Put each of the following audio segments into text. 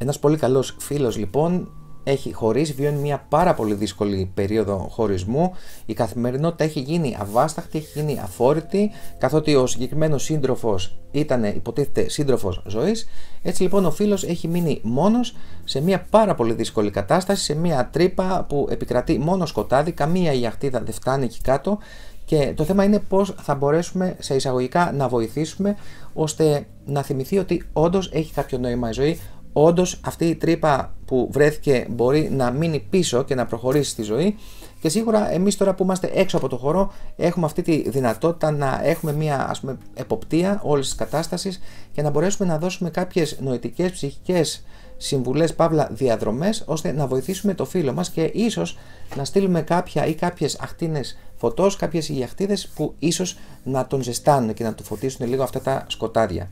Ένας πολύ καλός φίλος λοιπόν έχει χωρίσει, βιώνει μια πάρα πολύ δύσκολη περίοδο χωρισμού. Η καθημερινότητα έχει γίνει αβάσταχτη, έχει γίνει αφόρητη, καθότι ο συγκεκριμένος σύντροφος ήταν υποτίθεται σύντροφος ζωής. Έτσι λοιπόν ο φίλος έχει μείνει μόνος σε μια πάρα πολύ δύσκολη κατάσταση, σε μια τρύπα που επικρατεί μόνο σκοτάδι, καμία ιαχτίδα δεν φτάνει εκεί κάτω. Και το θέμα είναι πώς θα μπορέσουμε σε εισαγωγικά να βοηθήσουμε ώστε να θυμηθεί ότι όντως έχει κάποιο νόημα η ζωή. Όντως αυτή η τρύπα που βρέθηκε μπορεί να μείνει πίσω και να προχωρήσει στη ζωή, και σίγουρα εμείς τώρα που είμαστε έξω από το χώρο έχουμε αυτή τη δυνατότητα να έχουμε μια εποπτεία όλης της κατάστασης και να μπορέσουμε να δώσουμε κάποιες νοητικές, ψυχικές συμβουλές παύλα διαδρομές ώστε να βοηθήσουμε το φίλο μας και ίσως να στείλουμε κάποια ή κάποιες αχτίνες φωτός, κάποιες ιαχτίδες που ίσως να τον ζεστάνουν και να του φωτίσουν λίγο αυτά τα σκοτάδια.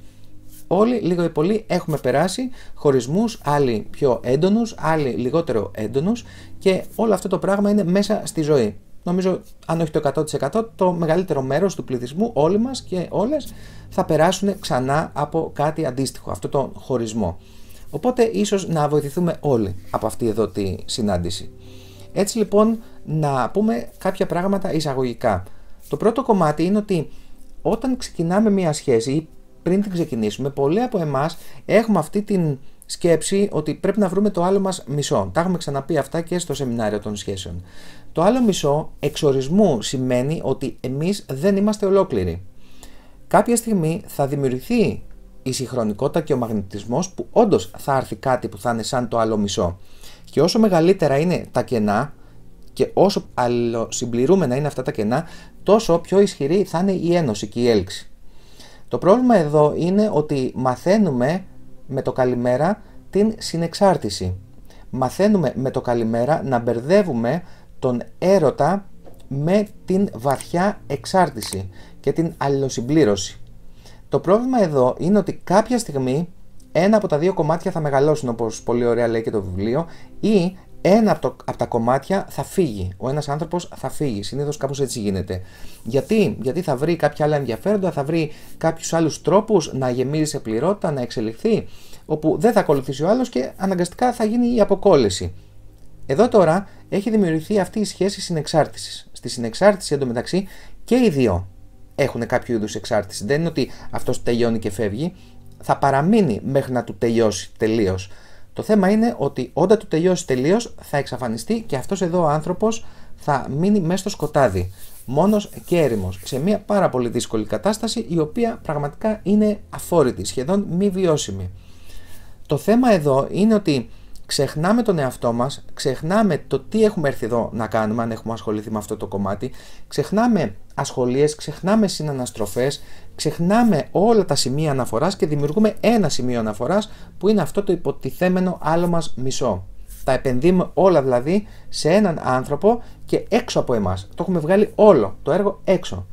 Όλοι λίγο ή πολύ έχουμε περάσει χωρισμούς, άλλοι πιο έντονους, άλλοι λιγότερο έντονους, και όλο αυτό το πράγμα είναι μέσα στη ζωή. Νομίζω, αν όχι το 100%, το μεγαλύτερο μέρος του πληθυσμού, όλοι μας και όλες, θα περάσουν ξανά από κάτι αντίστοιχο, αυτό το χωρισμό. Οπότε ίσως να βοηθηθούμε όλοι από αυτή εδώ τη συνάντηση. Έτσι λοιπόν να πούμε κάποια πράγματα εισαγωγικά. Το πρώτο κομμάτι είναι ότι όταν ξεκινάμε μια σχέση ή πριν την ξεκινήσουμε, πολλοί από εμάς έχουμε αυτή την σκέψη ότι πρέπει να βρούμε το άλλο μας μισό. Τα έχουμε ξαναπεί αυτά και στο σεμινάριο των σχέσεων. Το άλλο μισό εξορισμού σημαίνει ότι εμείς δεν είμαστε ολόκληροι. Κάποια στιγμή θα δημιουργηθεί η συγχρονικότητα και ο μαγνητισμός που όντως θα έρθει κάτι που θα είναι σαν το άλλο μισό. Και όσο μεγαλύτερα είναι τα κενά και όσο αλληλοσυμπληρούμενα είναι αυτά τα κενά, τόσο πιο ισχυρή θα είναι η ένωση και η έλξη. Το πρόβλημα εδώ είναι ότι μαθαίνουμε με το καλημέρα την συνεξάρτηση. Μαθαίνουμε με το καλημέρα να μπερδεύουμε τον έρωτα με την βαθιά εξάρτηση και την αλληλοσυμπλήρωση. Το πρόβλημα εδώ είναι ότι κάποια στιγμή ένα από τα δύο κομμάτια θα μεγαλώσουν, όπως πολύ ωραία λέει και το βιβλίο, ή ένα από τα κομμάτια θα φύγει. Ο ένας άνθρωπος θα φύγει. Συνήθως κάπως έτσι γίνεται. Γιατί θα βρει κάποια άλλα ενδιαφέροντα, θα βρει κάποιους άλλους τρόπους να γεμίζει σε πληρότητα, να εξελιχθεί, όπου δεν θα ακολουθήσει ο άλλος και αναγκαστικά θα γίνει η αποκόλληση. Εδώ τώρα έχει δημιουργηθεί αυτή η σχέση συνεξάρτησης. Στη συνεξάρτηση εντωμεταξύ και οι δύο έχουν κάποιο είδους εξάρτηση. Δεν είναι ότι αυτός τελειώνει και φεύγει, θα παραμείνει μέχρι να του τελειώσει τελείως. Το θέμα είναι ότι όταν του τελειώσει τελείως θα εξαφανιστεί και αυτός εδώ ο άνθρωπος θα μείνει μέσα στο σκοτάδι, μόνος και έρημος, σε μια πάρα πολύ δύσκολη κατάσταση η οποία πραγματικά είναι αφόρητη, σχεδόν μη βιώσιμη. Το θέμα εδώ είναι ότι ξεχνάμε τον εαυτό μας, ξεχνάμε το τι έχουμε έρθει εδώ να κάνουμε αν έχουμε ασχοληθεί με αυτό το κομμάτι, ξεχνάμε ασχολίες, ξεχνάμε συναναστροφές, ξεχνάμε όλα τα σημεία αναφοράς και δημιουργούμε ένα σημείο αναφοράς που είναι αυτό το υποτιθέμενο άλλο μας μισό. Τα επενδύουμε όλα δηλαδή σε έναν άνθρωπο και έξω από εμάς. Το έχουμε βγάλει όλο το έργο έξω.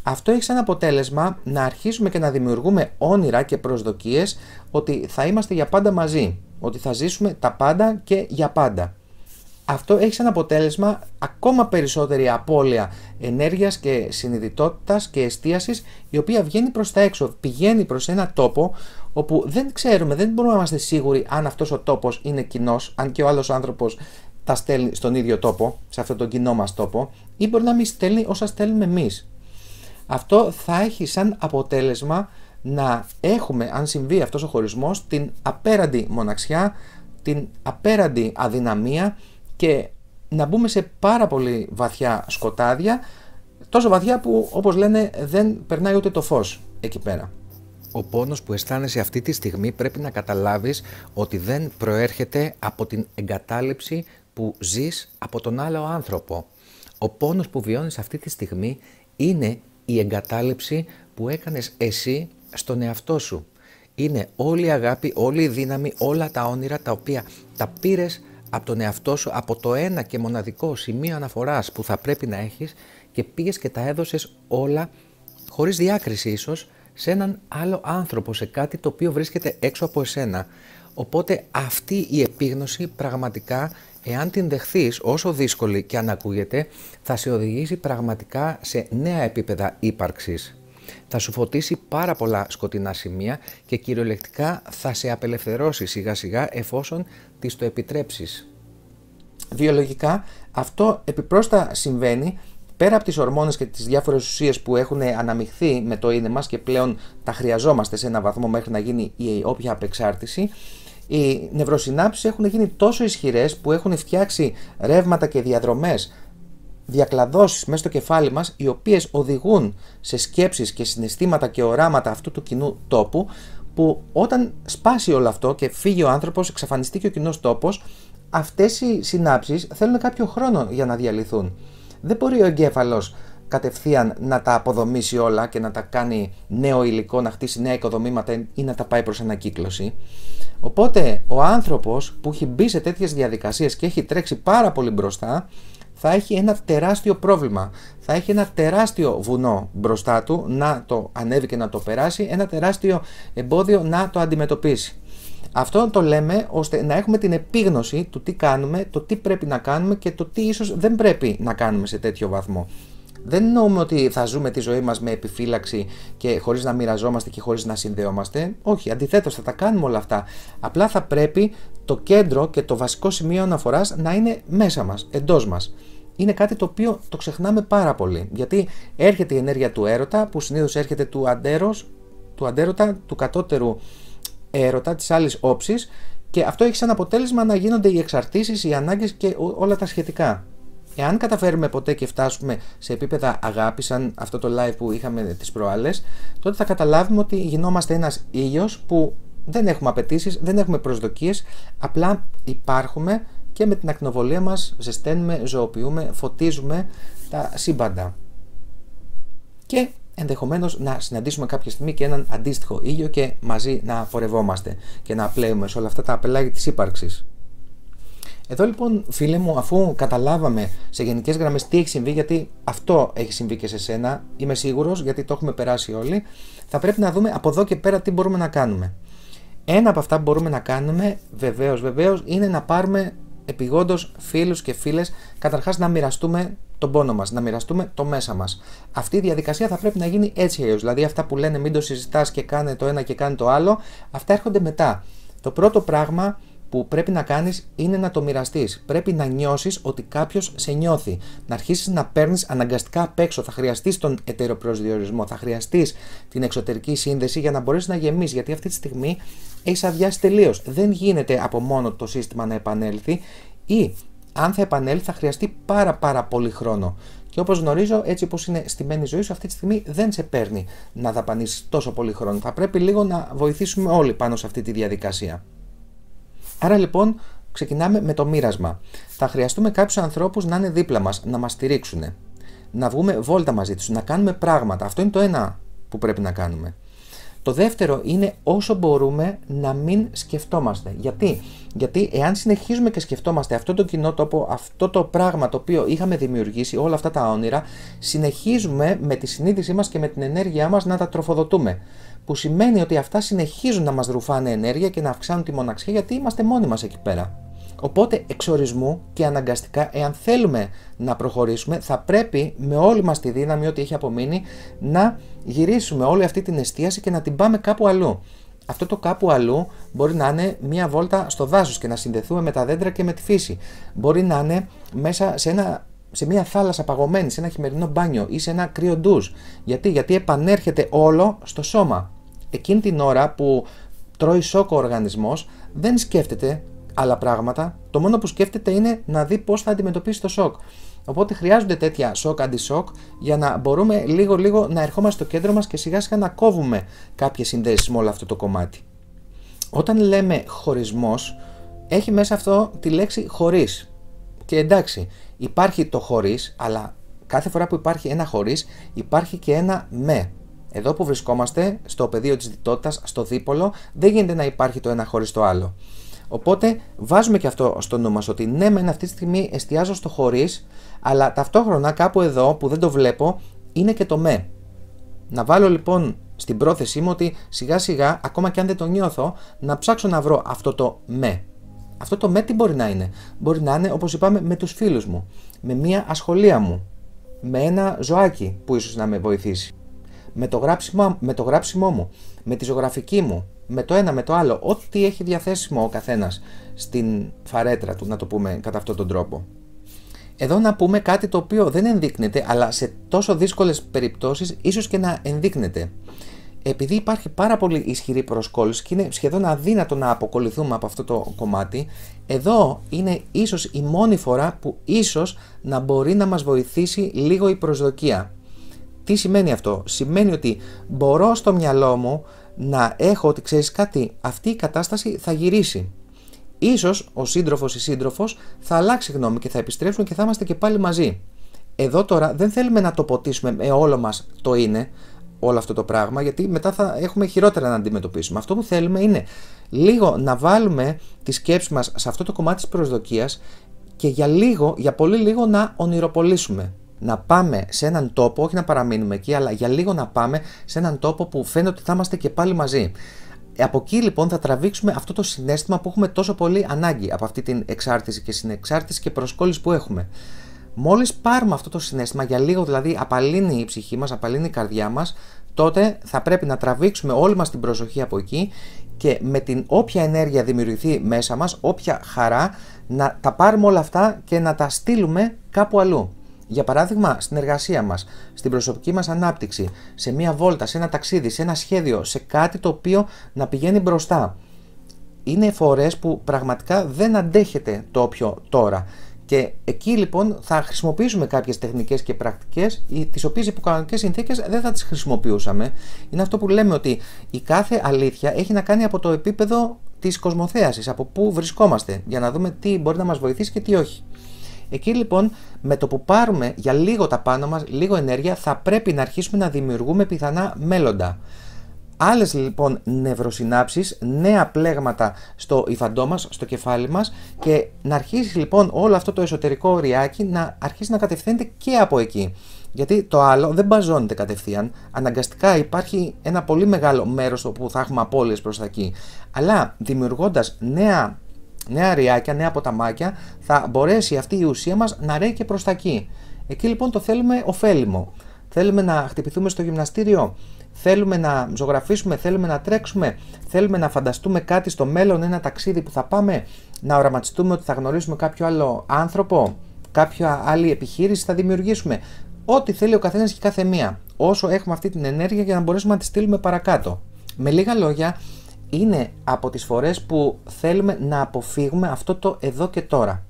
Αυτό έχει σαν αποτέλεσμα να αρχίσουμε και να δημιουργούμε όνειρα και προσδοκίες ότι θα είμαστε για πάντα μαζί, ότι θα ζήσουμε τα πάντα και για πάντα. Αυτό έχει σαν αποτέλεσμα ακόμα περισσότερη απώλεια ενέργειας και συνειδητότητας και εστίασης, η οποία βγαίνει προς τα έξω, πηγαίνει προς ένα τόπο όπου δεν ξέρουμε, δεν μπορούμε να είμαστε σίγουροι αν αυτός ο τόπος είναι κοινός, αν και ο άλλος άνθρωπος τα στέλνει στον ίδιο τόπο, σε αυτόν τον κοινό μας τόπο, ή μπορεί να μην στέλνει όσα στέλνουμε εμείς. Αυτό θα έχει σαν αποτέλεσμα να έχουμε, αν συμβεί αυτός ο χωρισμός, την απέραντη μοναξιά, την απέραντη αδυναμία και να μπούμε σε πάρα πολύ βαθιά σκοτάδια, τόσο βαθιά που, όπως λένε, δεν περνάει ούτε το φως εκεί πέρα. Ο πόνος που αισθάνεσαι αυτή τη στιγμή πρέπει να καταλάβεις ότι δεν προέρχεται από την εγκατάλειψη που ζεις από τον άλλο άνθρωπο. Ο πόνος που βιώνεις αυτή τη στιγμή είναι η εγκατάλειψη που έκανες εσύ στον εαυτό σου. Είναι όλη η αγάπη, όλη η δύναμη, όλα τα όνειρα τα οποία τα πήρες από τον εαυτό σου, από το ένα και μοναδικό σημείο αναφοράς που θα πρέπει να έχεις, και πήγες και τα έδωσες όλα, χωρίς διάκριση ίσως, σε έναν άλλο άνθρωπο, σε κάτι το οποίο βρίσκεται έξω από εσένα. Οπότε αυτή η επίγνωση πραγματικά, εάν την δεχθείς, όσο δύσκολη και αν ακούγεται, θα σε οδηγήσει πραγματικά σε νέα επίπεδα ύπαρξης. Θα σου φωτίσει πάρα πολλά σκοτεινά σημεία και κυριολεκτικά θα σε απελευθερώσει σιγά σιγά εφόσον της το επιτρέψεις. Βιολογικά αυτό επιπρόσθετα συμβαίνει πέρα από τις ορμόνες και τις διάφορες ουσίες που έχουν αναμειχθεί με το είναι μας και πλέον τα χρειαζόμαστε σε ένα βαθμό μέχρι να γίνει η όποια απεξάρτηση. Οι νευροσυνάψεις έχουν γίνει τόσο ισχυρές που έχουν φτιάξει ρεύματα και διαδρομές, διακλαδώσεις μέσα στο κεφάλι μας, οι οποίες οδηγούν σε σκέψεις και συναισθήματα και οράματα αυτού του κοινού τόπου, που όταν σπάσει όλο αυτό και φύγει ο άνθρωπος, εξαφανιστεί και ο κοινός τόπος, αυτές οι συνάψεις θέλουν κάποιο χρόνο για να διαλυθούν. Δεν μπορεί ο εγκέφαλος κατευθείαν να τα αποδομήσει όλα και να τα κάνει νέο υλικό, να χτίσει νέα οικοδομήματα ή να τα πάει προς ανακύκλωση. Οπότε ο άνθρωπος που έχει μπει σε τέτοιες διαδικασίες και έχει τρέξει πάρα πολύ μπροστά, θα έχει ένα τεράστιο πρόβλημα. Θα έχει ένα τεράστιο βουνό μπροστά του να το ανέβει και να το περάσει, ένα τεράστιο εμπόδιο να το αντιμετωπίσει. Αυτό το λέμε ώστε να έχουμε την επίγνωση του τι κάνουμε, το τι πρέπει να κάνουμε και το τι ίσως δεν πρέπει να κάνουμε σε τέτοιο βαθμό. Δεν εννοούμε ότι θα ζούμε τη ζωή μας με επιφύλαξη και χωρίς να μοιραζόμαστε και χωρίς να συνδεόμαστε. Όχι, αντιθέτως θα τα κάνουμε όλα αυτά. Απλά θα πρέπει το κέντρο και το βασικό σημείο αναφοράς να είναι μέσα μας, εντός μας. Είναι κάτι το οποίο το ξεχνάμε πάρα πολύ. Γιατί έρχεται η ενέργεια του έρωτα, που συνήθως έρχεται του αντέρωτα, του κατώτερου έρωτα, της άλλης όψης, και αυτό έχει σαν αποτέλεσμα να γίνονται οι εξαρτήσεις, οι ανάγκες και όλα τα σχετικά. Εάν καταφέρουμε ποτέ και φτάσουμε σε επίπεδα αγάπης, σαν αυτό το live που είχαμε τις προάλλες, τότε θα καταλάβουμε ότι γινόμαστε ένας ήλιος που δεν έχουμε απαιτήσεις, δεν έχουμε προσδοκίες, απλά υπάρχουμε και με την ακτινοβολία μας ζεσταίνουμε, ζωοποιούμε, φωτίζουμε τα σύμπαντα. Και ενδεχομένως να συναντήσουμε κάποια στιγμή και έναν αντίστοιχο ήλιο και μαζί να πορευόμαστε και να πλέουμε σε όλα αυτά τα απελάγη της ύπαρξης. Εδώ λοιπόν, φίλε μου, αφού καταλάβαμε σε γενικές γραμμές τι έχει συμβεί, γιατί αυτό έχει συμβεί και σε σένα, είμαι σίγουρος, γιατί το έχουμε περάσει όλοι, θα πρέπει να δούμε από εδώ και πέρα τι μπορούμε να κάνουμε. Ένα από αυτά που μπορούμε να κάνουμε, βεβαίως, είναι να πάρουμε επειγόντως φίλους και φίλες, καταρχάς να μοιραστούμε τον πόνο μας, να μοιραστούμε το μέσα μας. Αυτή η διαδικασία θα πρέπει να γίνει έτσι αλλιώς. Δηλαδή, αυτά που λένε μην το συζητάς και κάνε το ένα και κάνε το άλλο, αυτά έρχονται μετά. Το πρώτο πράγμα που πρέπει να κάνεις είναι να το μοιραστείς. Πρέπει να νιώσεις ότι κάποιος σε νιώθει. Να αρχίσεις να παίρνεις αναγκαστικά απ' έξω. Θα χρειαστείς τον ετεροπροσδιορισμό, θα χρειαστείς την εξωτερική σύνδεση για να μπορέσεις να γεμίσεις. Γιατί αυτή τη στιγμή έχεις αδειάσει τελείως. Δεν γίνεται από μόνο το σύστημα να επανέλθει, ή αν θα επανέλθει θα χρειαστεί πάρα πολύ χρόνο. Και όπως γνωρίζω, έτσι όπως είναι στημένη η ζωή σου, αυτή τη στιγμή δεν σε παίρνει να δαπανίσεις τόσο πολύ χρόνο. Θα πρέπει λίγο να βοηθήσουμε όλοι πάνω σε αυτή τη διαδικασία. Άρα λοιπόν ξεκινάμε με το μοίρασμα. Θα χρειαστούμε κάποιους ανθρώπους να είναι δίπλα μας, να μας στηρίξουν, να βγούμε βόλτα μαζί τους, να κάνουμε πράγματα. Αυτό είναι το ένα που πρέπει να κάνουμε. Το δεύτερο είναι όσο μπορούμε να μην σκεφτόμαστε. Γιατί εάν συνεχίζουμε και σκεφτόμαστε αυτό το κοινό τόπο, αυτό το πράγμα το οποίο είχαμε δημιουργήσει, όλα αυτά τα όνειρα, συνεχίζουμε με τη συνείδησή μας και με την ενέργειά μας να τα τροφοδοτούμε. Που σημαίνει ότι αυτά συνεχίζουν να μας ρουφάνε ενέργεια και να αυξάνουν τη μοναξιά, γιατί είμαστε μόνοι μας εκεί πέρα. Οπότε εξορισμού και αναγκαστικά, εάν θέλουμε να προχωρήσουμε, θα πρέπει με όλη μας τη δύναμη, ό,τι έχει απομείνει, να γυρίσουμε όλη αυτή την εστίαση και να την πάμε κάπου αλλού. Αυτό το κάπου αλλού μπορεί να είναι μία βόλτα στο δάσος και να συνδεθούμε με τα δέντρα και με τη φύση. Μπορεί να είναι μέσα σε μια θάλασσα παγωμένη, σε ένα χειμερινό μπάνιο ή σε ένα κρύο ντουζ. Γιατί επανέρχεται όλο στο σώμα. Εκείνη την ώρα που τρώει σοκ ο οργανισμός, δεν σκέφτεται άλλα πράγματα. Το μόνο που σκέφτεται είναι να δει πώς θα αντιμετωπίσει το σοκ. Οπότε χρειάζονται τέτοια σοκ αντισοκ για να μπορούμε λίγο να ερχόμαστε στο κέντρο μας και σιγά σιγά να κόβουμε κάποιες συνδέσεις με όλο αυτό το κομμάτι. Όταν λέμε χωρισμός, έχει μέσα αυτό τη λέξη χωρίς. Και εντάξει, υπάρχει το χωρίς, αλλά κάθε φορά που υπάρχει ένα χωρίς, υπάρχει και ένα με. Εδώ που βρισκόμαστε, στο πεδίο της διτότητας, στο δίπολο, δεν γίνεται να υπάρχει το ένα χωρίς το άλλο. Οπότε βάζουμε και αυτό στο νου μας, ότι ναι, μεν αυτή τη στιγμή εστιάζω στο χωρίς, αλλά ταυτόχρονα κάπου εδώ που δεν το βλέπω είναι και το με. Να βάλω λοιπόν στην πρόθεσή μου ότι σιγά σιγά, ακόμα και αν δεν το νιώθω, να ψάξω να βρω αυτό το με. Αυτό το με τι μπορεί να είναι? Μπορεί να είναι, όπως είπαμε, με τους φίλους μου, με μια ασχολία μου, με ένα ζωάκι που ίσως να με βοηθήσει. με το γράψιμό μου, με τη ζωγραφική μου, με το ένα, με το άλλο, ό,τι έχει διαθέσιμο ο καθένας στην φαρέτρα του, να το πούμε κατά αυτόν τον τρόπο. Εδώ να πούμε κάτι το οποίο δεν ενδείκνεται, αλλά σε τόσο δύσκολες περιπτώσεις ίσως και να ενδείκνεται. Επειδή υπάρχει πάρα πολύ ισχυρή προσκόλληση και είναι σχεδόν αδύνατο να αποκολληθούμε από αυτό το κομμάτι, εδώ είναι ίσως η μόνη φορά που ίσως να μπορεί να μας βοηθήσει λίγο η προσδοκία. Τι σημαίνει αυτό? Σημαίνει ότι μπορώ στο μυαλό μου να έχω ότι ξέρεις κάτι, αυτή η κατάσταση θα γυρίσει. Ίσως ο σύντροφος ή σύντροφος θα αλλάξει γνώμη και θα επιστρέψουν και θα είμαστε και πάλι μαζί. Εδώ τώρα δεν θέλουμε να το ποτίσουμε με όλο μας το είναι όλο αυτό το πράγμα, γιατί μετά θα έχουμε χειρότερα να αντιμετωπίσουμε. Αυτό που θέλουμε είναι λίγο να βάλουμε τη σκέψη μας σε αυτό το κομμάτι της προσδοκίας και για πολύ λίγο να ονειροπολίσουμε. Να πάμε σε έναν τόπο, όχι να παραμείνουμε εκεί, αλλά για λίγο να πάμε σε έναν τόπο που φαίνεται ότι θα είμαστε και πάλι μαζί. Από εκεί λοιπόν θα τραβήξουμε αυτό το συναίσθημα που έχουμε τόσο πολύ ανάγκη από αυτή την εξάρτηση και συνεξάρτηση και προσκόλληση που έχουμε. Μόλις πάρουμε αυτό το συναίσθημα, για λίγο δηλαδή απαλύνει η ψυχή μας, απαλύνει η καρδιά μας, τότε θα πρέπει να τραβήξουμε όλη μας την προσοχή από εκεί και με την όποια ενέργεια δημιουργηθεί μέσα μας, όποια χαρά, να τα πάρουμε όλα αυτά και να τα στείλουμε κάπου αλλού. Για παράδειγμα, στην εργασία μας, στην προσωπική μας ανάπτυξη, σε μία βόλτα, σε ένα ταξίδι, σε ένα σχέδιο, σε κάτι το οποίο να πηγαίνει μπροστά. Είναι φορές που πραγματικά δεν αντέχετε το όποιο τώρα. Και εκεί λοιπόν θα χρησιμοποιήσουμε κάποιες τεχνικές και πρακτικές, τις οποίες υπό κανονικές συνθήκες δεν θα τις χρησιμοποιούσαμε. Είναι αυτό που λέμε ότι η κάθε αλήθεια έχει να κάνει από το επίπεδο της κοσμοθέασης, από πού βρισκόμαστε, για να δούμε τι μπορεί να μας βοηθήσει και τι όχι. Εκεί λοιπόν με το που πάρουμε για λίγο τα πάνω μας, λίγο ενέργεια, θα πρέπει να αρχίσουμε να δημιουργούμε πιθανά μέλλοντα. Άλλες λοιπόν νευροσυνάψεις, νέα πλέγματα στο υφαντό μας, στο κεφάλι μας και να αρχίσει λοιπόν όλο αυτό το εσωτερικό ωριάκι να αρχίσει να κατευθύνεται και από εκεί. Γιατί το άλλο δεν μπαζώνεται κατευθείαν, αναγκαστικά υπάρχει ένα πολύ μεγάλο μέρος όπου θα έχουμε απώλειες προς τα εκεί. Αλλά δημιουργώντας νέα ριάκια, νέα ποταμάκια, θα μπορέσει αυτή η ουσία μας να ρέει και προς τα εκεί. Εκεί λοιπόν το θέλουμε ωφέλιμο. Θέλουμε να χτυπηθούμε στο γυμναστήριο, θέλουμε να ζωγραφίσουμε, θέλουμε να τρέξουμε, θέλουμε να φανταστούμε κάτι στο μέλλον, ένα ταξίδι που θα πάμε, να οραματιστούμε ότι θα γνωρίσουμε κάποιο άλλο άνθρωπο, κάποια άλλη επιχείρηση θα δημιουργήσουμε. Ό,τι θέλει ο καθένας και κάθε μία, όσο έχουμε αυτή την ενέργεια για να μπορέσουμε να τη στείλουμε παρακάτω. Με λίγα λόγια, είναι από τις φορές που θέλουμε να αποφύγουμε αυτό το εδώ και τώρα.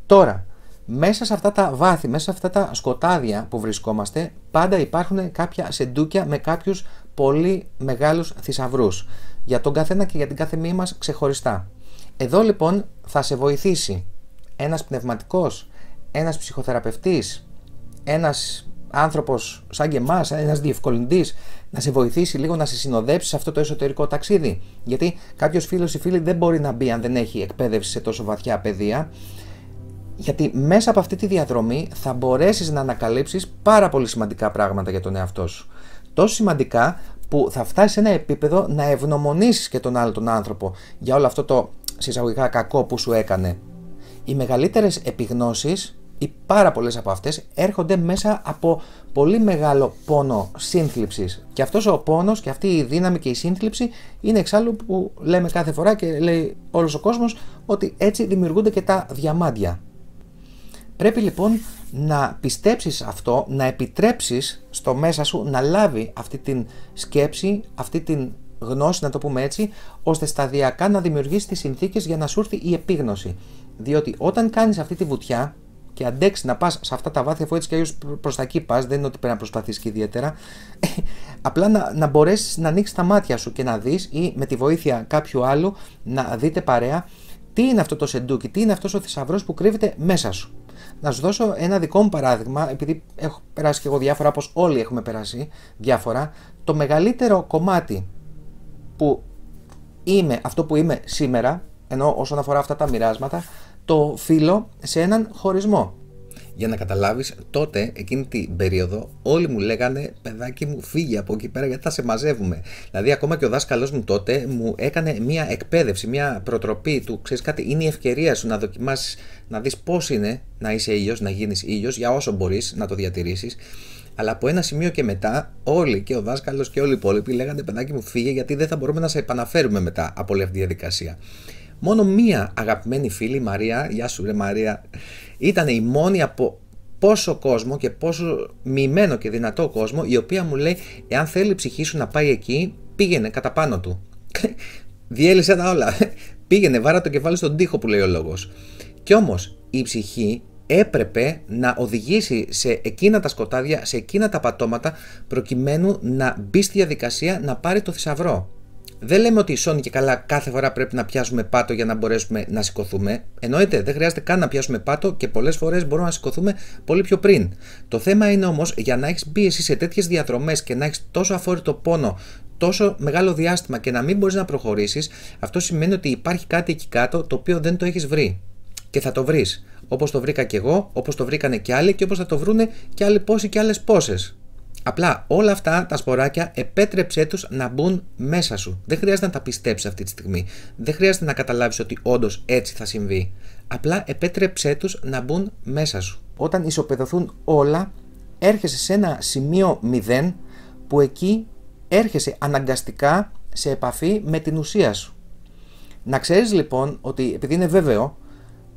Τώρα, μέσα σε αυτά τα βάθη, μέσα σε αυτά τα σκοτάδια που βρισκόμαστε, πάντα υπάρχουν κάποια σεντούκια με κάποιους πολύ μεγάλους θησαυρούς. Για τον καθένα και για την κάθε μία μας ξεχωριστά. Εδώ λοιπόν θα σε βοηθήσει ένας πνευματικός, ένας ψυχοθεραπευτής, ένας άνθρωπος σαν και εμάς, ένας διευκολυντής, να σε βοηθήσει λίγο να σε συνοδέψει σε αυτό το εσωτερικό ταξίδι. Γιατί κάποιος φίλος ή φίλη δεν μπορεί να μπει αν δεν έχει εκπαίδευση σε τόσο βαθιά πεδία. Γιατί μέσα από αυτή τη διαδρομή θα μπορέσεις να ανακαλύψεις πάρα πολύ σημαντικά πράγματα για τον εαυτό σου. Τόσο σημαντικά που θα φτάσεις σε ένα επίπεδο να ευγνωμονήσεις και τον άλλο τον άνθρωπο για όλο αυτό το συσσαγωγικά κακό που σου έκανε. Οι μεγαλύτερες επιγνώσεις, οι πάρα πολλές από αυτές, έρχονται μέσα από πολύ μεγάλο πόνο σύνθλιψης. Και αυτός ο πόνος και αυτή η δύναμη και η σύνθλιψη είναι εξάλλου που λέμε κάθε φορά και λέει όλος ο κόσμος ότι έτσι δημιουργούνται και τα διαμάντια. Πρέπει λοιπόν να πιστέψεις αυτό, να επιτρέψεις στο μέσα σου να λάβει αυτή την σκέψη, αυτή την γνώση, να το πούμε έτσι, ώστε σταδιακά να δημιουργήσει τις συνθήκες για να σου έρθει η επίγνωση. Διότι όταν κάνεις αυτή τη βουτιά και αντέξεις να πας σε αυτά τα βάθη, αφού έτσι και αλλιώς προς τα εκεί πας, δεν είναι ότι πρέπει να προσπαθήσεις και ιδιαίτερα, απλά να μπορέσεις να ανοίξεις τα μάτια σου και να δεις, ή με τη βοήθεια κάποιου άλλου να δείτε παρέα, τι είναι αυτό το σεντούκι, τι είναι αυτός ο θησαυρός που κρύβεται μέσα σου. Να σου δώσω ένα δικό μου παράδειγμα, επειδή έχω περάσει και εγώ διάφορα, όπως όλοι έχουμε περάσει διάφορα. Το μεγαλύτερο κομμάτι που είμαι, αυτό που είμαι σήμερα, ενώ όσον αφορά αυτά τα μοιράσματα, το οφείλω σε έναν χωρισμό. Για να καταλάβεις, τότε, εκείνη την περίοδο, όλοι μου λέγανε παιδάκι μου, φύγε από εκεί πέρα γιατί θα σε μαζεύουμε. Δηλαδή, ακόμα και ο δάσκαλός μου τότε μου έκανε μια εκπαίδευση, μια προτροπή του. Ξέρεις κάτι, είναι η ευκαιρία σου να δοκιμάσεις, να δεις πώς είναι να είσαι ήλιος, να γίνεις ήλιος, για όσο μπορείς να το διατηρήσεις. Αλλά από ένα σημείο και μετά, όλοι και ο δάσκαλος και όλοι οι υπόλοιποι λέγανε παιδάκι μου φύγε, γιατί δεν θα μπορούμε να σε επαναφέρουμε μετά από όλη αυτή τη διαδικασία. Μόνο μία αγαπημένη φίλη, Μαρία, γεια σου ρε Μαρία, ήταν η μόνη από πόσο κόσμο και πόσο μειμένο και δυνατό κόσμο, η οποία μου λέει: εάν θέλει η ψυχή σου να πάει εκεί, πήγαινε κατά πάνω του. Διέλυσε τα όλα. Πήγαινε, βάρα το κεφάλι στον τοίχο, που λέει ο λόγος. Κι όμως η ψυχή έπρεπε να οδηγήσει σε εκείνα τα σκοτάδια, σε εκείνα τα πατώματα, προκειμένου να μπει στη διαδικασία να πάρει το θησαυρό. Δεν λέμε ότι σώνει και καλά κάθε φορά πρέπει να πιάσουμε πάτο για να μπορέσουμε να σηκωθούμε. Εννοείται, δεν χρειάζεται καν να πιάσουμε πάτο και πολλές φορές μπορούμε να σηκωθούμε πολύ πιο πριν. Το θέμα είναι όμως, για να έχεις μπει εσύ σε τέτοιες διαδρομές και να έχεις τόσο αφόρητο πόνο τόσο μεγάλο διάστημα και να μην μπορείς να προχωρήσεις, αυτό σημαίνει ότι υπάρχει κάτι εκεί κάτω το οποίο δεν το έχεις βρει. Και θα το βρεις. Όπως το βρήκα και εγώ, όπως το βρήκανε και άλλοι και όπως θα το βρούνε και άλλοι πόσοι και άλλες πόσες. Απλά όλα αυτά τα σποράκια επέτρεψέ τους να μπουν μέσα σου. Δεν χρειάζεται να τα πιστέψεις αυτή τη στιγμή. Δεν χρειάζεται να καταλάβεις ότι όντως έτσι θα συμβεί. Απλά επέτρεψέ τους να μπουν μέσα σου. Όταν ισοπεδωθούν όλα, έρχεσαι σε ένα σημείο 0 που εκεί έρχεσαι αναγκαστικά σε επαφή με την ουσία σου. Να ξέρεις λοιπόν ότι, επειδή είναι βέβαιο,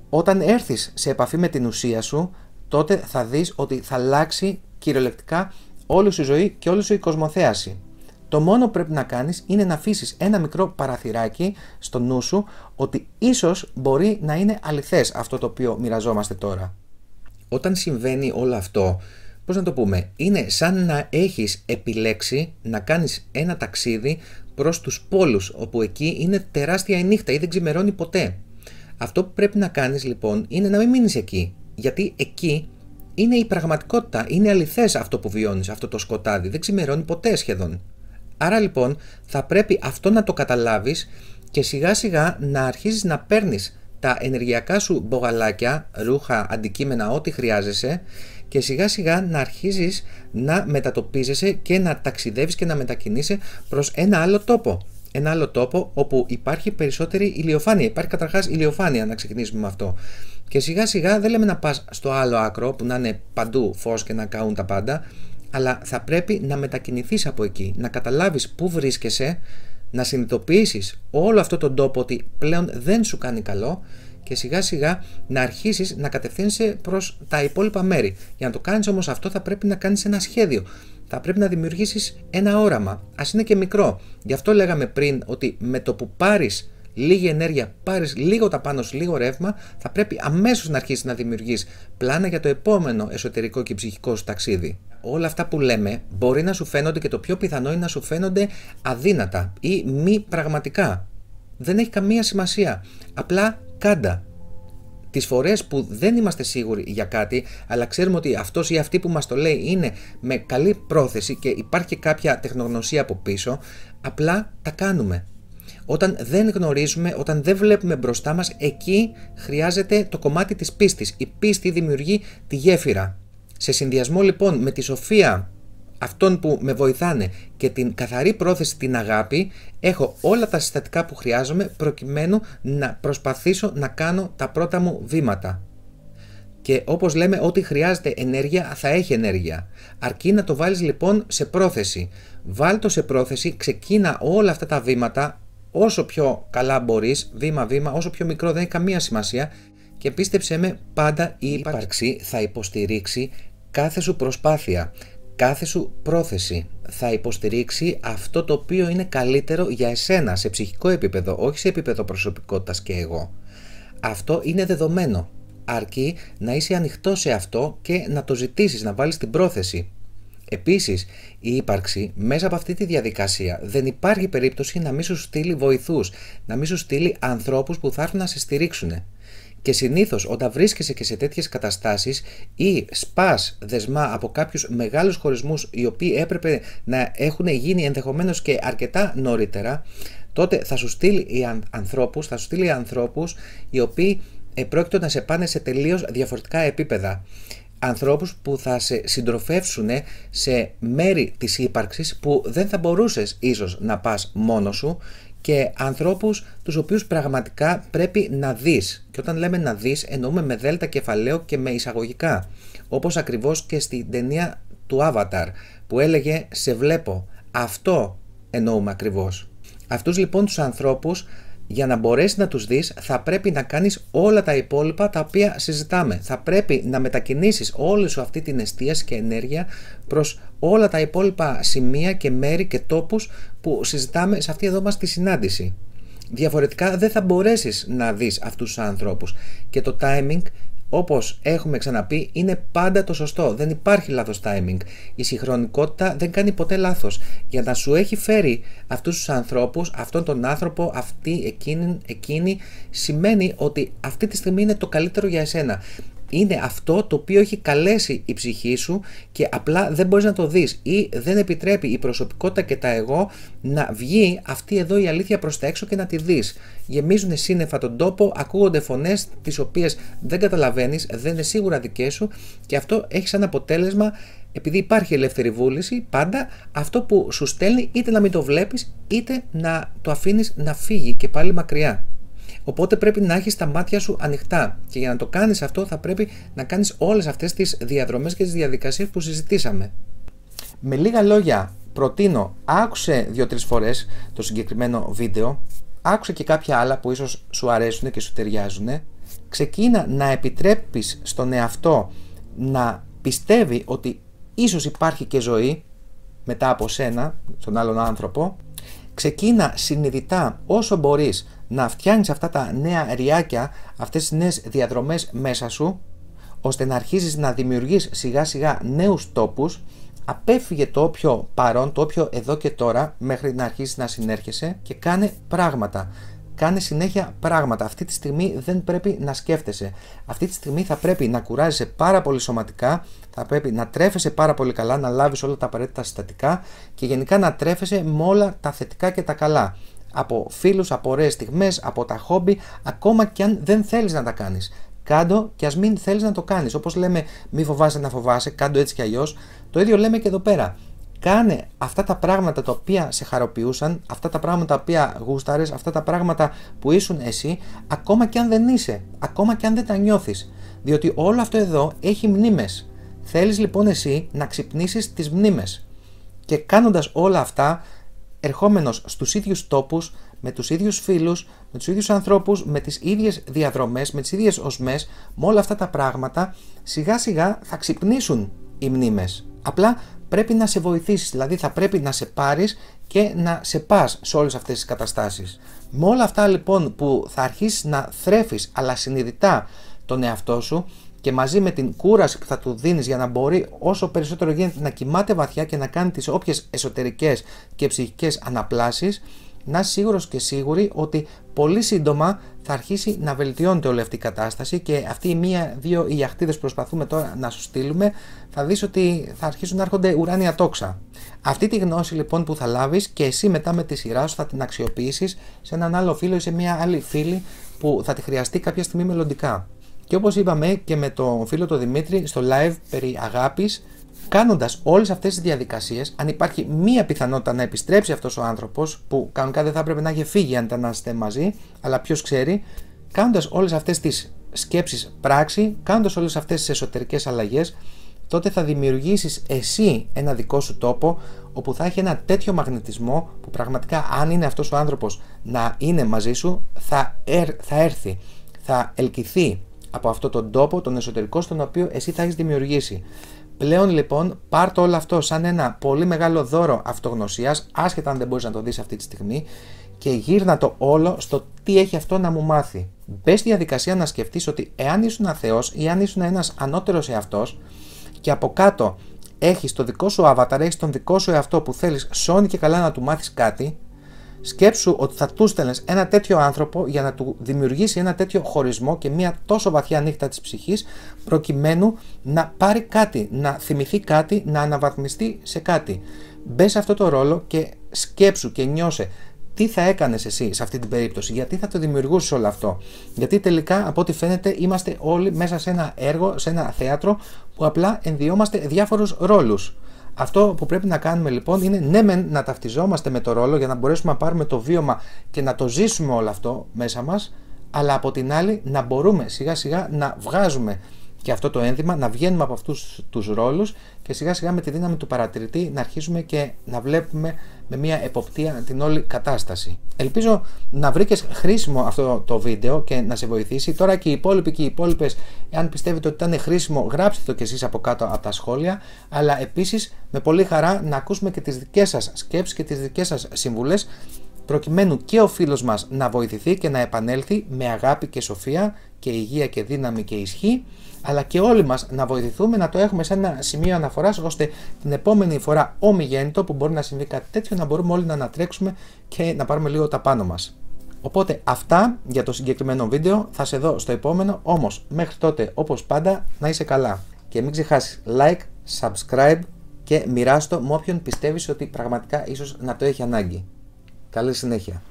όταν έρθεις σε επαφή με την ουσία σου, τότε θα δεις ότι θα αλλάξει κυριολεκτικά όλη σου η ζωή και όλη σου η κοσμοθέαση. Το μόνο που πρέπει να κάνεις είναι να αφήσεις ένα μικρό παραθυράκι στο νου σου ότι ίσως μπορεί να είναι αληθές αυτό το οποίο μοιραζόμαστε τώρα. Όταν συμβαίνει όλο αυτό, πώς να το πούμε, είναι σαν να έχεις επιλέξει να κάνεις ένα ταξίδι προς τους πόλους, όπου εκεί είναι τεράστια η νύχτα ή δεν ξημερώνει ποτέ. Αυτό που πρέπει να κάνεις λοιπόν είναι να μην μείνεις εκεί, γιατί εκεί είναι η πραγματικότητα, είναι αληθές αυτό που βιώνεις, αυτό το σκοτάδι, δεν ξημερώνει ποτέ σχεδόν. Άρα λοιπόν θα πρέπει αυτό να το καταλάβεις και σιγά σιγά να αρχίσεις να παίρνεις τα ενεργειακά σου μπογαλάκια, ρούχα, αντικείμενα, ό,τι χρειάζεσαι, και σιγά σιγά να αρχίζεις να μετατοπίζεσαι και να ταξιδεύεις και να μετακινείσαι προς ένα άλλο τόπο. Ένα άλλο τόπο όπου υπάρχει περισσότερη ηλιοφάνεια. Υπάρχει καταρχάς ηλιοφάνεια, να ξεκινήσουμε με αυτό. Και σιγά σιγά δεν λέμε να πας στο άλλο άκρο που να είναι παντού φως και να καούν τα πάντα, αλλά θα πρέπει να μετακινηθείς από εκεί, να καταλάβεις πού βρίσκεσαι, να συνειδητοποιήσεις όλο αυτό τον τόπο ότι πλέον δεν σου κάνει καλό και σιγά σιγά να αρχίσεις να κατευθύνεσαι προς τα υπόλοιπα μέρη. Για να το κάνεις όμως αυτό θα πρέπει να κάνεις ένα σχέδιο. Θα πρέπει να δημιουργήσεις ένα όραμα, ας είναι και μικρό. Γι' αυτό λέγαμε πριν ότι με το που πάρεις λίγη ενέργεια, πάρεις λίγο τα πάνω σου, λίγο ρεύμα, θα πρέπει αμέσως να αρχίσεις να δημιουργείς πλάνα για το επόμενο εσωτερικό και ψυχικό σου ταξίδι. Όλα αυτά που λέμε μπορεί να σου φαίνονται, και το πιο πιθανό είναι να σου φαίνονται αδύνατα ή μη πραγματικά. Δεν έχει καμία σημασία. Απλά κάντα. Τις φορές που δεν είμαστε σίγουροι για κάτι, αλλά ξέρουμε ότι αυτός ή αυτή που μας το λέει είναι με καλή πρόθεση και υπάρχει και κάποια τεχνογνωσία από πίσω, απλά τα κάνουμε. Όταν δεν γνωρίζουμε, όταν δεν βλέπουμε μπροστά μας, εκεί χρειάζεται το κομμάτι της πίστης. Η πίστη δημιουργεί τη γέφυρα. Σε συνδυασμό λοιπόν με τη σοφία αυτών που με βοηθάνε και την καθαρή πρόθεση, την αγάπη, έχω όλα τα συστατικά που χρειάζομαι προκειμένου να προσπαθήσω να κάνω τα πρώτα μου βήματα. Και όπως λέμε, ό,τι χρειάζεται ενέργεια θα έχει ενέργεια. Αρκεί να το βάλεις λοιπόν σε πρόθεση. Βάλ το σε πρόθεση, ξεκίνα όλα αυτά τα βήματα όσο πιο καλά μπορείς, βήμα-βήμα, όσο πιο μικρό δεν έχει καμία σημασία, και πίστεψέ με, πάντα η ύπαρξη θα υποστηρίξει κάθε σου προσπάθεια, κάθε σου πρόθεση. Θα υποστηρίξει αυτό το οποίο είναι καλύτερο για εσένα σε ψυχικό επίπεδο, όχι σε επίπεδο προσωπικότητας και εγώ. Αυτό είναι δεδομένο. Αρκεί να είσαι ανοιχτός σε αυτό και να το ζητήσεις, να βάλεις την πρόθεση. Επίσης, η ύπαρξη μέσα από αυτή τη διαδικασία δεν υπάρχει περίπτωση να μην σου στείλει βοηθούς, να μην σου στείλει ανθρώπους που θα έρθουν να σε στηρίξουν. Και συνήθως όταν βρίσκεσαι και σε τέτοιες καταστάσεις ή σπάς δεσμά από κάποιους μεγάλους χωρισμούς οι οποίοι έπρεπε να έχουν γίνει ενδεχομένως και αρκετά νωρίτερα, τότε θα σου στείλει ανθρώπους οι οποίοι πρόκειται να σε πάνε σε τελείως διαφορετικά επίπεδα. Ανθρώπους που θα σε συντροφεύσουν σε μέρη της ύπαρξης που δεν θα μπορούσες ίσως να πας μόνος σου, και ανθρώπους τους οποίους πραγματικά πρέπει να δεις. Και όταν λέμε να δεις, εννοούμε με δέλτα κεφαλαίο και με εισαγωγικά. Όπως ακριβώς και στην ταινία του Avatar που έλεγε «Σε βλέπω». Αυτό εννοούμε ακριβώς. Αυτούς λοιπόν τους ανθρώπους, για να μπορέσεις να τους δεις, θα πρέπει να κάνεις όλα τα υπόλοιπα τα οποία συζητάμε. Θα πρέπει να μετακινήσεις όλη σου αυτή την εστίαση και ενέργεια προς όλα τα υπόλοιπα σημεία και μέρη και τόπους που συζητάμε σε αυτή εδώ μας τη συνάντηση. Διαφορετικά δεν θα μπορέσεις να δεις αυτούς τους ανθρώπους. Και το timing, όπως έχουμε ξαναπεί, είναι πάντα το σωστό. Δεν υπάρχει λάθος timing. Η συγχρονικότητα δεν κάνει ποτέ λάθος. Για να σου έχει φέρει αυτούς τους ανθρώπους, αυτόν τον άνθρωπο, αυτή, εκείνη, σημαίνει ότι αυτή τη στιγμή είναι το καλύτερο για εσένα. Είναι αυτό το οποίο έχει καλέσει η ψυχή σου και απλά δεν μπορείς να το δεις ή δεν επιτρέπει η προσωπικότητα και τα εγώ να βγει αυτή εδώ η αλήθεια προς τα έξω και να τη δεις. Γεμίζουν σύννεφα τον τόπο, ακούγονται φωνές τις οποίες δεν καταλαβαίνεις, δεν είναι σίγουρα δικές σου και αυτό έχει σαν αποτέλεσμα, επειδή υπάρχει ελεύθερη βούληση, πάντα αυτό που σου στέλνει είτε να μην το βλέπεις είτε να το αφήνεις να φύγει και πάλι μακριά. Οπότε πρέπει να έχεις τα μάτια σου ανοιχτά και για να το κάνεις αυτό θα πρέπει να κάνεις όλες αυτές τις διαδρομές και τις διαδικασίες που συζητήσαμε. Με λίγα λόγια, προτείνω, άκουσε 2-3 φορές το συγκεκριμένο βίντεο, άκουσε και κάποια άλλα που ίσως σου αρέσουν και σου ταιριάζουν, ξεκίνα να επιτρέπεις στον εαυτό να πιστεύει ότι ίσως υπάρχει και ζωή μετά από σένα, τον άλλον άνθρωπο. Ξεκίνα συνειδητά όσο μπορείς να φτιάχνεις αυτά τα νέα ριάκια, αυτές τις νέες διαδρομές μέσα σου, ώστε να αρχίσεις να δημιουργείς σιγά σιγά νέους τόπους. Απέφυγε το όποιο παρόν, το όποιο εδώ και τώρα, μέχρι να αρχίσεις να συνέρχεσαι και κάνε πράγματα. Κάνε συνέχεια πράγματα. Αυτή τη στιγμή δεν πρέπει να σκέφτεσαι. Αυτή τη στιγμή θα πρέπει να κουράζεσαι πάρα πολύ σωματικά, θα πρέπει να τρέφεσαι πάρα πολύ καλά, να λάβεις όλα τα απαραίτητα συστατικά και γενικά να τρέφεσαι με όλα τα θετικά και τα καλά. Από φίλους, από ωραίες στιγμές, από τα χόμπι, ακόμα και αν δεν θέλεις να τα κάνεις. Κάντο και ας μην θέλεις να το κάνεις. Όπως λέμε, μη φοβάσαι να φοβάσαι, κάντο έτσι κι αλλιώς. Το ίδιο λέμε και εδώ πέρα. Κάνε αυτά τα πράγματα τα οποία σε χαροποιούσαν, αυτά τα πράγματα τα οποία γούσταρες, αυτά τα πράγματα που ήσουν εσύ, ακόμα και αν δεν είσαι, ακόμα και αν δεν τα νιώθεις. Διότι όλο αυτό εδώ έχει μνήμες. Θέλεις λοιπόν εσύ να ξυπνήσεις τις μνήμες. Και κάνοντας όλα αυτά, ερχόμενος στους ίδιους τόπους, με τους ίδιους φίλους, με τους ίδιους ανθρώπους, με τις ίδιες διαδρομές, με τις ίδιες οσμές, με όλα αυτά τα πράγματα, σιγά σιγά θα ξυπνήσουν οι μνήμες. Απλά πρέπει να σε βοηθήσεις, δηλαδή θα πρέπει να σε πάρεις και να σε πας σε όλες αυτές τις καταστάσεις. Με όλα αυτά λοιπόν που θα αρχίσεις να θρέφεις αλλά συνειδητά τον εαυτό σου και μαζί με την κούραση που θα του δίνεις για να μπορεί όσο περισσότερο γίνεται να κοιμάται βαθιά και να κάνει τις όποιες εσωτερικές και ψυχικές αναπλάσεις, να είσαι σίγουρος και σίγουρη ότι πολύ σύντομα θα αρχίσει να βελτιώνεται όλη αυτή η κατάσταση και αυτοί οι μία-δύο ιαχτίδες που προσπαθούμε τώρα να σου στείλουμε, θα δεις ότι θα αρχίσουν να έρχονται ουράνια τόξα. Αυτή τη γνώση λοιπόν που θα λάβεις και εσύ μετά με τη σειρά σου θα την αξιοποιήσεις σε έναν άλλο φίλο ή σε μία άλλη φίλη που θα τη χρειαστεί κάποια στιγμή μελλοντικά. Και όπως είπαμε και με τον φίλο τον Δημήτρη στο live περί αγάπης, κάνοντας όλες αυτές τις διαδικασίες, αν υπάρχει μία πιθανότητα να επιστρέψει αυτός ο άνθρωπος, που κανονικά δεν θα έπρεπε να έχει φύγει αν ήταν να είστε μαζί, αλλά ποιος ξέρει, κάνοντας όλες αυτές τις σκέψεις πράξη, κάνοντας όλες αυτές τις εσωτερικές αλλαγές, τότε θα δημιουργήσεις εσύ ένα δικό σου τόπο, όπου θα έχει ένα τέτοιο μαγνητισμό, που πραγματικά αν είναι αυτός ο άνθρωπος να είναι μαζί σου, θα έρθει, θα ελκυθεί από αυτόν τον τόπο, τον εσωτερικό, στον οποίο εσύ θα έχεις δημιουργήσει. Πλέον λοιπόν πάρ' το όλο αυτό σαν ένα πολύ μεγάλο δώρο αυτογνωσίας, άσχετα αν δεν μπορείς να το δεις αυτή τη στιγμή, και γύρνα το όλο στο τι έχει αυτό να μου μάθει. Μπες στη διαδικασία να σκεφτείς ότι εάν ήσουν αθεός ή αν ήσουν ένας ανώτερος εαυτός και από κάτω έχεις το δικό σου avatar, έχεις τον δικό σου εαυτό που θέλεις σώνει και καλά να του μάθεις κάτι, σκέψου ότι θα του στέλνες ένα τέτοιο άνθρωπο για να του δημιουργήσει ένα τέτοιο χωρισμό και μια τόσο βαθιά νύχτα της ψυχής, προκειμένου να πάρει κάτι, να θυμηθεί κάτι, να αναβαθμιστεί σε κάτι. Μπες σε αυτό το ρόλο και σκέψου και νιώσε τι θα έκανες εσύ σε αυτή την περίπτωση, γιατί θα το δημιουργούσες όλο αυτό. Γιατί τελικά από ό,τι φαίνεται είμαστε όλοι μέσα σε ένα έργο, σε ένα θέατρο που απλά ενδιόμαστε διάφορους ρόλους. Αυτό που πρέπει να κάνουμε λοιπόν είναι ναι μεν να ταυτιζόμαστε με το ρόλο για να μπορέσουμε να πάρουμε το βίωμα και να το ζήσουμε όλο αυτό μέσα μας, αλλά από την άλλη να μπορούμε σιγά σιγά να βγάζουμε και αυτό το ένδυμα, να βγαίνουμε από αυτούς τους ρόλους και σιγά σιγά με τη δύναμη του παρατηρητή να αρχίσουμε και να βλέπουμε με μια εποπτεία την όλη κατάσταση. Ελπίζω να βρήκες χρήσιμο αυτό το βίντεο και να σε βοηθήσει. Τώρα και οι υπόλοιποι και οι υπόλοιπες, αν πιστεύετε ότι ήταν χρήσιμο, γράψτε το κι εσείς από κάτω από τα σχόλια, αλλά επίσης με πολύ χαρά να ακούσουμε και τις δικές σας σκέψεις και τις δικές σας συμβουλές, προκειμένου και ο φίλος μας να βοηθηθεί και να επανέλθει με αγάπη και σοφία και υγεία και δύναμη και ισχύ, αλλά και όλοι μας να βοηθηθούμε να το έχουμε σε ένα σημείο αναφοράς, ώστε την επόμενη φορά ομιγέννητο που μπορεί να συμβεί κάτι τέτοιο να μπορούμε όλοι να ανατρέξουμε και να πάρουμε λίγο τα πάνω μας. Οπότε αυτά για το συγκεκριμένο βίντεο, θα σε δω στο επόμενο, όμως μέχρι τότε όπως πάντα να είσαι καλά και μην ξεχάσεις like, subscribe και μοιράσου το με όποιον πιστεύεις ότι πραγματικά ίσως να το έχει ανάγκη. Καλή συνέχεια.